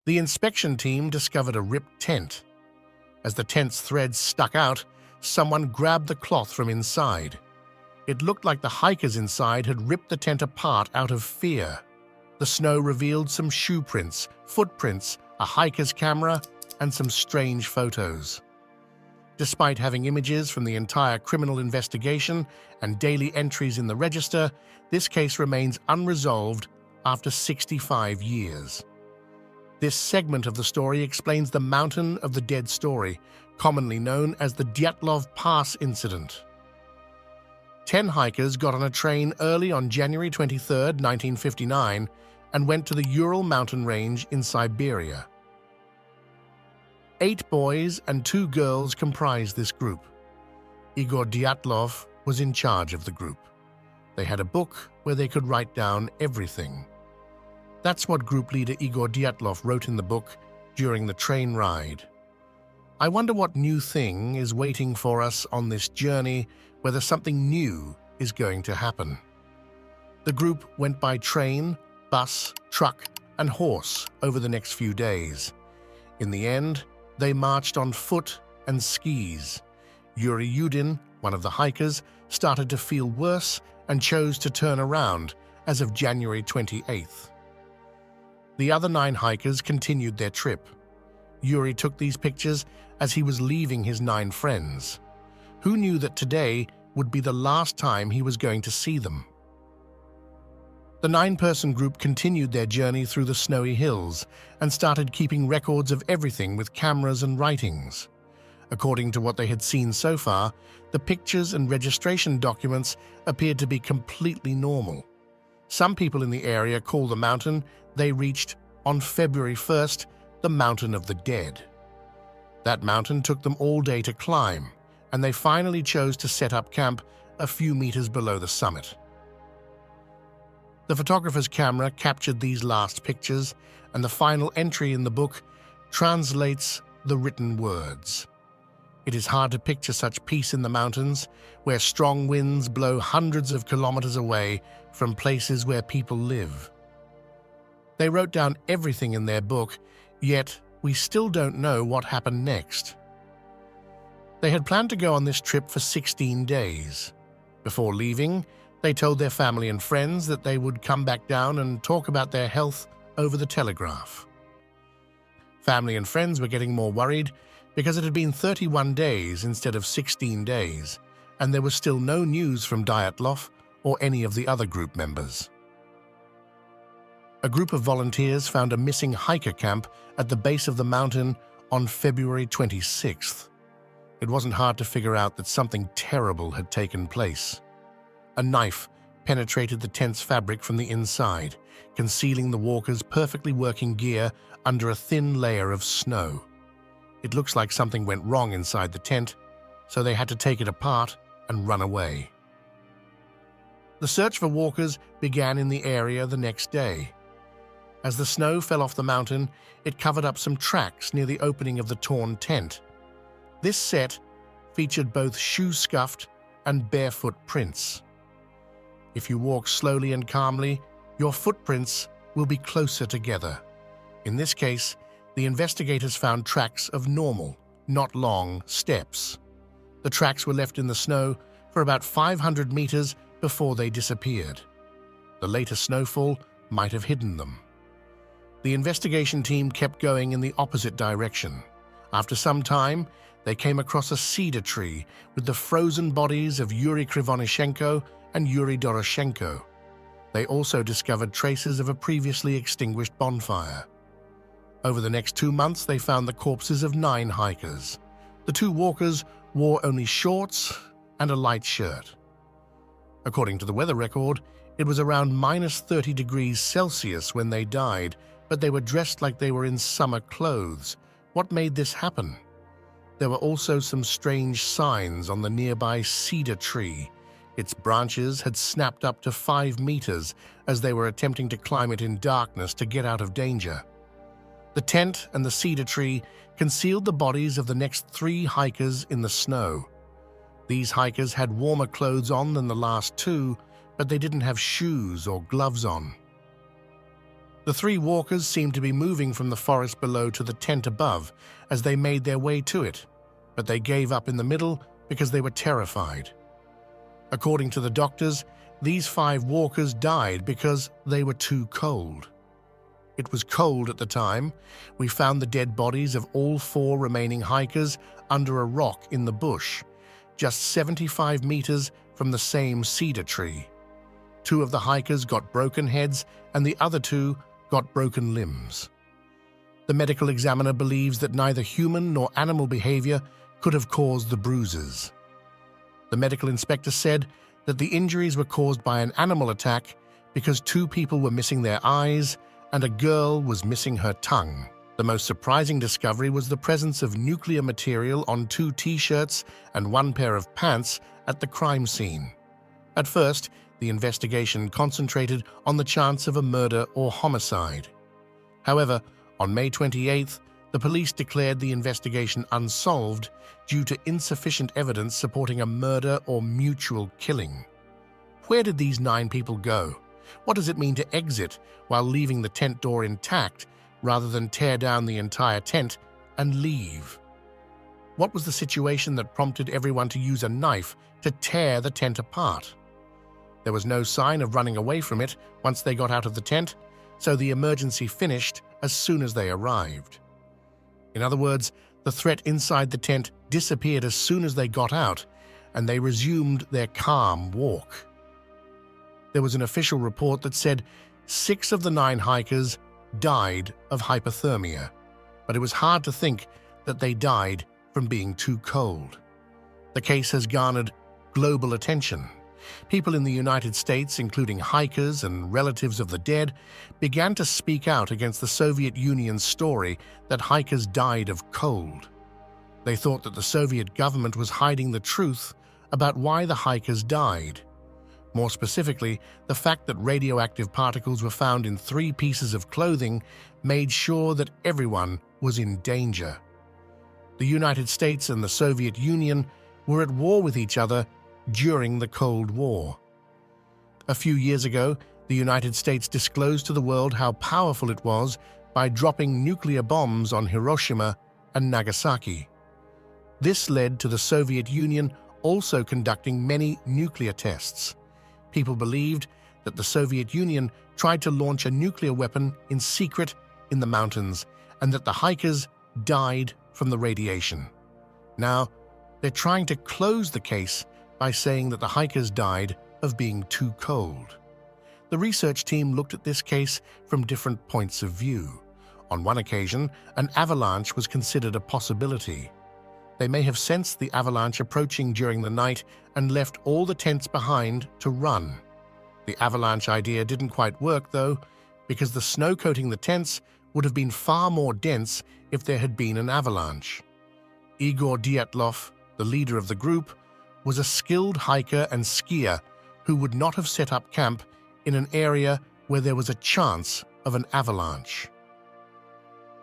The inspection team discovered a ripped tent. As the tent's threads stuck out, someone grabbed the cloth from inside. It looked like the hikers inside had ripped the tent apart out of fear. The snow revealed some shoe prints, footprints, a hiker's camera, and some strange photos. Despite having images from the entire criminal investigation and daily entries in the register, this case remains unresolved after 65 years. This segment of the story explains the Mountain of the Dead story, commonly known as the Dyatlov Pass Incident. 10 hikers got on a train early on January 23, 1959, and went to the Ural mountain range in Siberia. 8 boys and 2 girls comprised this group. Igor Dyatlov was in charge of the group. They had a book where they could write down everything. That's what group leader Igor Dyatlov wrote in the book during the train ride. I wonder what new thing is waiting for us on this journey, whether something new is going to happen. The group went by train, bus, truck, and horse over the next few days. In the end, they marched on foot and skis. Yuri Yudin, one of the hikers, started to feel worse and chose to turn around as of January 28th. The other 9 hikers continued their trip. Yuri took these pictures as he was leaving his 9 friends. Who knew that today would be the last time he was going to see them? The 9-person group continued their journey through the snowy hills and started keeping records of everything with cameras and writings. According to what they had seen so far, the pictures and registration documents appeared to be completely normal. Some people in the area call the mountain they reached on February 1st the Mountain of the Dead. That mountain took them all day to climb, and they finally chose to set up camp a few meters below the summit. The photographer's camera captured these last pictures, and the final entry in the book translates the written words. It is hard to picture such peace in the mountains, where strong winds blow hundreds of kilometers away from places where people live. They wrote down everything in their book, yet we still don't know what happened next. They had planned to go on this trip for 16 days. Before leaving, they told their family and friends that they would come back down and talk about their health over the telegraph. Family and friends were getting more worried because it had been 31 days instead of 16 days, and there was still no news from Dyatlov or any of the other group members. A group of volunteers found a missing hiker camp at the base of the mountain on February 26th. It wasn't hard to figure out that something terrible had taken place. A knife penetrated the tent's fabric from the inside, concealing the walkers' perfectly working gear under a thin layer of snow. It looks like something went wrong inside the tent, so they had to take it apart and run away. The search for walkers began in the area the next day. As the snow fell off the mountain, it covered up some tracks near the opening of the torn tent. This set featured both shoe-scuffed and barefoot prints. If you walk slowly and calmly, your footprints will be closer together. In this case, the investigators found tracks of normal, not long, steps. The tracks were left in the snow for about 500 meters before they disappeared. The later snowfall might have hidden them. The investigation team kept going in the opposite direction. After some time, they came across a cedar tree with the frozen bodies of Yuri Krivonishenko and Yuri Doroshenko. They also discovered traces of a previously extinguished bonfire. Over the next 2 months, they found the corpses of 9 hikers. The 2 walkers wore only shorts and a light shirt. According to the weather record, it was around minus 30 degrees Celsius when they died, but they were dressed like they were in summer clothes. What made this happen? There were also some strange signs on the nearby cedar tree. Its branches had snapped up to 5 meters as they were attempting to climb it in darkness to get out of danger. The tent and the cedar tree concealed the bodies of the next 3 hikers in the snow. These hikers had warmer clothes on than the last 2, but they didn't have shoes or gloves on. The three walkers seemed to be moving from the forest below to the tent above as they made their way to it, but they gave up in the middle because they were terrified. According to the doctors, these 5 walkers died because they were too cold. It was cold at the time. We found the dead bodies of all 4 remaining hikers under a rock in the bush, just 75 meters from the same cedar tree. 2 of the hikers got broken heads and the other 2 got broken limbs. The medical examiner believes that neither human nor animal behavior could have caused the bruises. The medical inspector said that the injuries were caused by an animal attack because 2 people were missing their eyes and a girl was missing her tongue. The most surprising discovery was the presence of nuclear material on 2 t-shirts and 1 pair of pants at the crime scene. At first, the investigation concentrated on the chance of a murder or homicide. However, on May 28th, the police declared the investigation unsolved due to insufficient evidence supporting a murder or mutual killing. Where did these 9 people go? What does it mean to exit while leaving the tent door intact rather than tear down the entire tent and leave? What was the situation that prompted everyone to use a knife to tear the tent apart? There was no sign of running away from it once they got out of the tent, so the emergency finished as soon as they arrived. In other words, the threat inside the tent disappeared as soon as they got out, and they resumed their calm walk. There was an official report that said 6 of the 9 hikers died of hypothermia, but it was hard to think that they died from being too cold. The case has garnered global attention. People in the United States, including hikers and relatives of the dead, began to speak out against the Soviet Union's story that hikers died of cold. They thought that the Soviet government was hiding the truth about why the hikers died. More specifically, the fact that radioactive particles were found in 3 pieces of clothing made sure that everyone was in danger. The United States and the Soviet Union were at war with each other during the Cold War. A few years ago, the United States disclosed to the world how powerful it was by dropping nuclear bombs on Hiroshima and Nagasaki. This led to the Soviet Union also conducting many nuclear tests. People believed that the Soviet Union tried to launch a nuclear weapon in secret in the mountains and that the hikers died from the radiation. Now, they're trying to close the case by saying that the hikers died of being too cold. The research team looked at this case from different points of view. On one occasion, an avalanche was considered a possibility. They may have sensed the avalanche approaching during the night and left all the tents behind to run. The avalanche idea didn't quite work, though, because the snow coating the tents would have been far more dense if there had been an avalanche. Igor Dyatlov, the leader of the group, was a skilled hiker and skier who would not have set up camp in an area where there was a chance of an avalanche.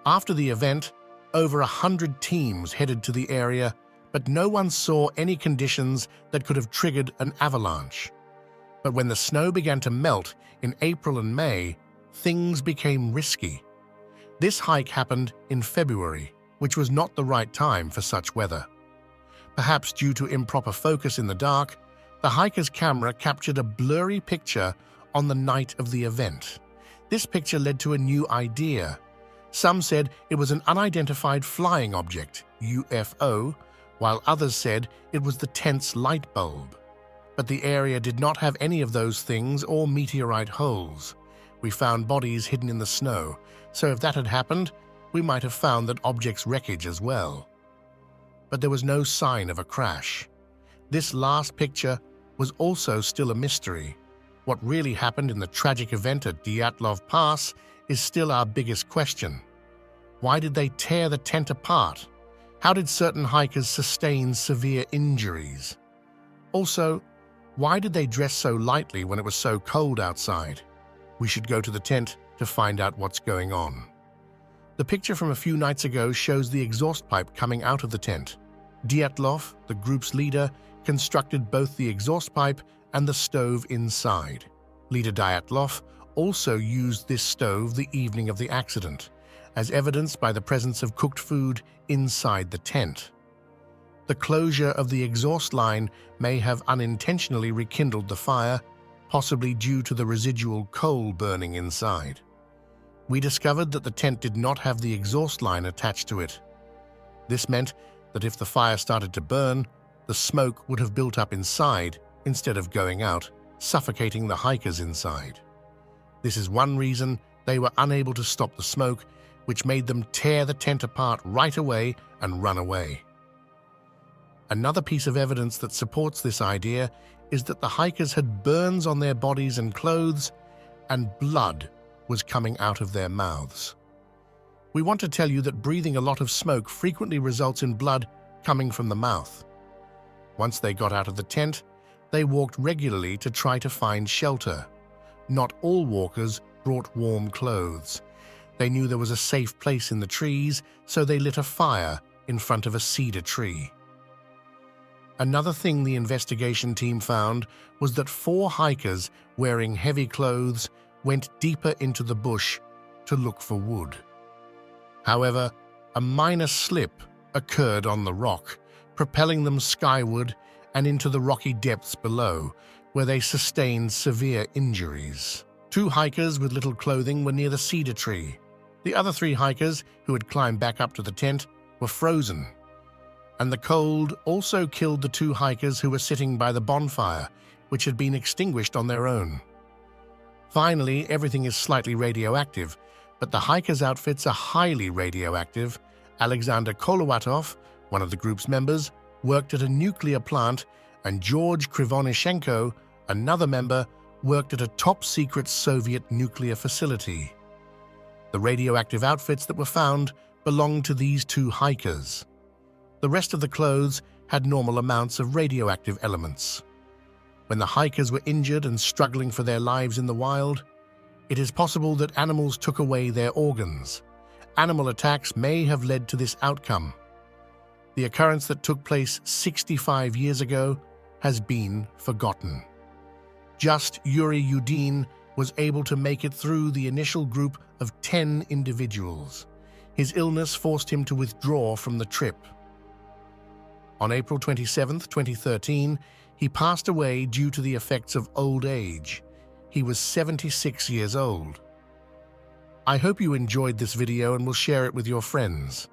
After the event, over 100 teams headed to the area, but no one saw any conditions that could have triggered an avalanche. But when the snow began to melt in April and May, things became risky. This hike happened in February, which was not the right time for such weather. Perhaps due to improper focus in the dark, the hiker's camera captured a blurry picture on the night of the event. This picture led to a new idea. Some said it was an unidentified flying object, UFO, while others said it was the tent's light bulb. But the area did not have any of those things or meteorite holes. We found bodies hidden in the snow, so if that had happened, we might have found that object's wreckage as well. But there was no sign of a crash. This last picture was also still a mystery. What really happened in the tragic event at Dyatlov Pass is still our biggest question. Why did they tear the tent apart? How did certain hikers sustain severe injuries? Also, why did they dress so lightly when it was so cold outside? We should go to the tent to find out what's going on. The picture from a few nights ago shows the exhaust pipe coming out of the tent. Dyatlov, the group's leader, constructed both the exhaust pipe and the stove inside. Leader Dyatlov also used this stove the evening of the accident, as evidenced by the presence of cooked food inside the tent. The closure of the exhaust line may have unintentionally rekindled the fire, possibly due to the residual coal burning inside. We discovered that the tent did not have the exhaust line attached to it. This meant that if the fire started to burn, the smoke would have built up inside instead of going out, suffocating the hikers inside. This is one reason they were unable to stop the smoke, which made them tear the tent apart right away and run away. Another piece of evidence that supports this idea is that the hikers had burns on their bodies and clothes, and blood was coming out of their mouths. We want to tell you that breathing a lot of smoke frequently results in blood coming from the mouth. Once they got out of the tent, they walked regularly to try to find shelter. Not all walkers brought warm clothes. They knew there was a safe place in the trees, so they lit a fire in front of a cedar tree. Another thing the investigation team found was that 4 hikers wearing heavy clothes went deeper into the bush to look for wood. However, a minor slip occurred on the rock, propelling them skyward and into the rocky depths below, where they sustained severe injuries. 2 hikers with little clothing were near the cedar tree. The other 3 hikers, who had climbed back up to the tent, were frozen. And the cold also killed the 2 hikers who were sitting by the bonfire, which had been extinguished on their own. Finally, everything is slightly radioactive, but the hikers' outfits are highly radioactive. Alexander Kolowatov, one of the group's members, worked at a nuclear plant, and George Krivonishenko, another member, worked at a top-secret Soviet nuclear facility. The radioactive outfits that were found belonged to these 2 hikers. The rest of the clothes had normal amounts of radioactive elements. When the hikers were injured and struggling for their lives in the wild, it is possible that animals took away their organs. Animal attacks may have led to this outcome. The occurrence that took place 65 years ago has been forgotten. Just Yuri Yudin was able to make it through the initial group of 10 individuals. His illness forced him to withdraw from the trip. On April 27, 2013, he passed away due to the effects of old age. He was 76 years old. I hope you enjoyed this video and will share it with your friends.